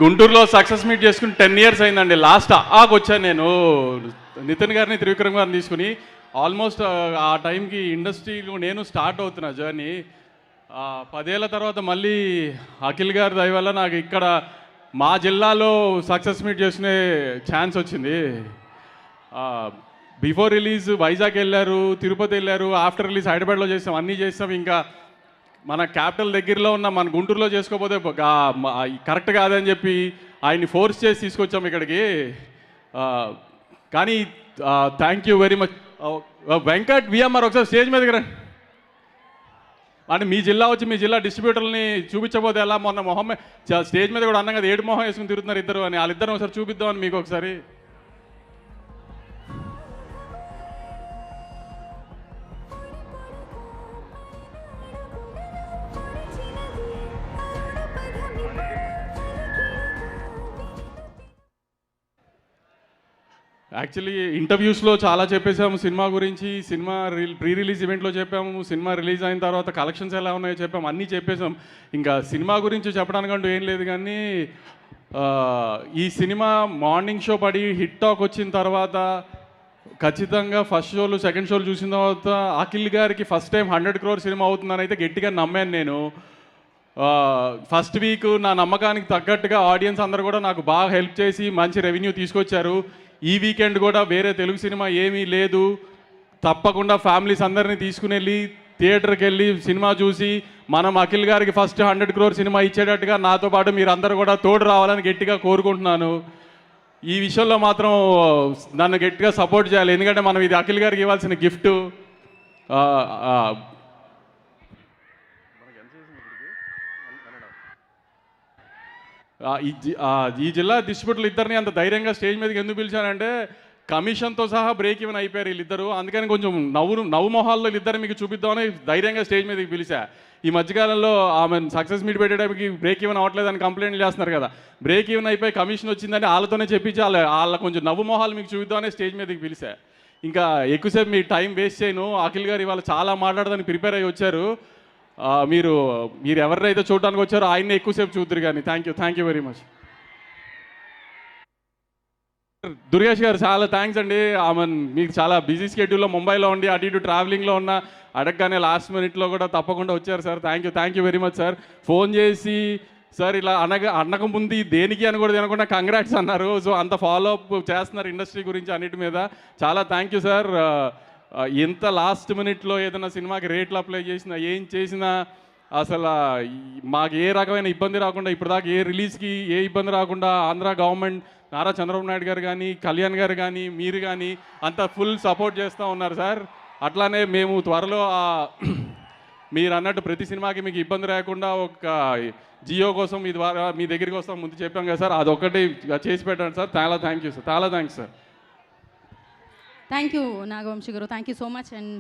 గుంటూరులో success meet చేసుకుని 10 years అయిందండి. లాస్ట్ ఆకు వచ్చాను నేను నితిన్ గారిని, త్రివిక్రమ్ గారిని తీసుకుని. ఆల్మోస్ట్ ఆ టైంకి ఇండస్ట్రీలో నేను స్టార్ట్ అవుతున్నా జర్నీ. 10 ఏళ్ళ తర్వాత మళ్ళీ అఖిల్ గారి దయ వల్ల నాకు ఇక్కడ మా జిల్లాలో సక్సెస్ మీట్ చేసుకునే ఛాన్స్ వచ్చింది. బిఫోర్ రిలీజ్ వైజాగ్ వెళ్ళారు, తిరుపతి వెళ్ళారు, ఆఫ్టర్ రిలీజ్ హైదరాబాద్లో చేసాం, అన్నీ చేసాం. ఇంకా మన క్యాపిటల్ దగ్గరలో ఉన్న మన గుంటూరులో చేసుకోకపోతే కరెక్ట్ కాదని చెప్పి ఆయన్ని ఫోర్స్ చేసి తీసుకొచ్చాం ఇక్కడికి. కానీ thank you very much. Venkat VMR ఒకసారి స్టేజ్ మీదకి రండి. అంటే మీ జిల్లా వచ్చి మీ జిల్లా డిస్ట్రిబ్యూటర్ని చూపించకపోతే ఎలా? మొన్న మొహం స్టేజ్ మీద కూడా అన్నాం కదా, ఏడు మొహం వేసుకుని తిరుగుతున్నారు ఇద్దరు అని. వాళ్ళిద్దరు ఒకసారి చూపిద్దామని మీకు ఒకసారి. యాక్చువల్లీ ఇంటర్వ్యూస్లో చాలా చెప్పేసాము సినిమా గురించి. సినిమా ప్రీ రిలీజ్ ఈవెంట్లో చెప్పాము, సినిమా రిలీజ్ అయిన తర్వాత కలెక్షన్స్ ఎలా ఉన్నాయో చెప్పాము, అన్నీ చెప్పేసాం. ఇంకా సినిమా గురించి చెప్పడానికంటూ ఏం లేదు. కానీ ఈ సినిమా మార్నింగ్ షో పడి హిట్ టాక్ వచ్చిన తర్వాత ఖచ్చితంగా ఫస్ట్ షోలు సెకండ్ షోలు చూసిన తర్వాత అఖిల్ గారికి ఫస్ట్ టైం 100 crore సినిమా అవుతుందని అయితే గట్టిగా నమ్మాను నేను. ఫస్ట్ వీక్ నా నమ్మకానికి తగ్గట్టుగా ఆడియన్స్ అందరూ కూడా నాకు బాగా హెల్ప్ చేసి మంచి రెవెన్యూ తీసుకొచ్చారు. ఈ వీకెండ్ కూడా వేరే తెలుగు సినిమా ఏమీ లేదు, తప్పకుండా ఫ్యామిలీస్ అందరినీ తీసుకుని వెళ్ళి థియేటర్కి వెళ్ళి సినిమా చూసి మనం అఖిల్ గారికి ఫస్ట్ 100 crore సినిమా ఇచ్చేటట్టుగా నాతో పాటు మీరు అందరూ కూడా తోడు రావాలని గట్టిగా కోరుకుంటున్నాను. ఈ విషయంలో మాత్రం నన్ను గట్టిగా సపోర్ట్ చేయాలి, ఎందుకంటే మనం ఇది అఖిల్ గారికి ఇవ్వాల్సిన గిఫ్ట్. ఈ జిల్లా డిస్ట్రిబ్యూటర్లు ఇద్దరిని అంత ధైర్యంగా స్టేజ్ మీదకి ఎందుకు పిలిచానంటే కమిషన్తో సహా బ్రేక్ ఈవెన్ అయిపోయారు వీళ్ళిద్దరు. అందుకని కొంచెం నవ్వు మొహాల్లో వీళ్ళిద్దరు మీకు చూపిద్దామని ధైర్యంగా స్టేజ్ మీదకి పిలిచా. ఈ మధ్యకాలంలో ఆమె సక్సెస్ మీట్ పెట్టేటప్పటికి బ్రేక్ ఈవెన్ అవ్వట్లేదని కంప్లైంట్లు చేస్తున్నారు కదా. బ్రేక్ ఈవెన్ అయిపోయి కమిషన్ వచ్చిందని వాళ్ళతోనే చెప్పించి వాళ్ళ కొంచెం నవ్వు మొహాలు మీకు చూపిద్దామని స్టేజ్ మీదకి పిలిచా. ఇంకా ఎక్కువసేపు మీ టైం వేస్ట్ చేయను. అఖిల్ గారు ఇవాళ చాలా మాట్లాడడానికి ప్రిపేర్ అయ్యి వచ్చారు. మీరు ఎవరినైతే చూడడానికి వచ్చారో ఆయన్ని ఎక్కువసేపు చూద్దరు. కానీ thank you very much. Durgesh గారు చాలా థ్యాంక్స్ అండి. ఆమె మీకు చాలా బిజీ స్కెడ్యూల్లో ముంబైలో ఉండి అటు ఇటు ట్రావెలింగ్లో ఉన్న అడగగానే లాస్ట్ మినిట్లో కూడా తప్పకుండా వచ్చారు sir. Thank you very much sir. Phone చేసి సార్ ఇలా అనక ముందు దేనికి అని కూడా తినకుండా కంగ్రాట్స్ అన్నారు. సో అంత ఫాలోఅప్ చేస్తున్నారు ఇండస్ట్రీ గురించి అన్నిటి మీద. చాలా థ్యాంక్ యూ సార్. ఎంత లాస్ట్ మినిట్లో ఏదైనా సినిమాకి రేట్లు అప్లై చేసినా ఏం చేసినా అసలు మాకు ఏ రకమైన ఇబ్బంది రాకుండా ఇప్పటిదాకా ఏ రిలీజ్కి ఏ ఇబ్బంది రాకుండా ఆంధ్ర గవర్నమెంట్, నారా చంద్రబాబు నాయుడు గారు కానీ, కళ్యాణ్ గారు కానీ, మీరు కానీ అంతా ఫుల్ సపోర్ట్ చేస్తూ ఉన్నారు సార్. అట్లానే మేము త్వరలో మీరు అన్నట్టు ప్రతి సినిమాకి మీకు ఇబ్బంది రాకుండా ఒక జియో కోసం మీ ద్వారా మీ దగ్గరికి వస్తాం ముందు చెప్పాం కదా సార్, అదొక్కటి చేసి పెట్టండి సార్. చాలా థ్యాంక్ యూ సార్. చాలా thanks sir. Thank you Nagavamshi గారు. Thank you so much. And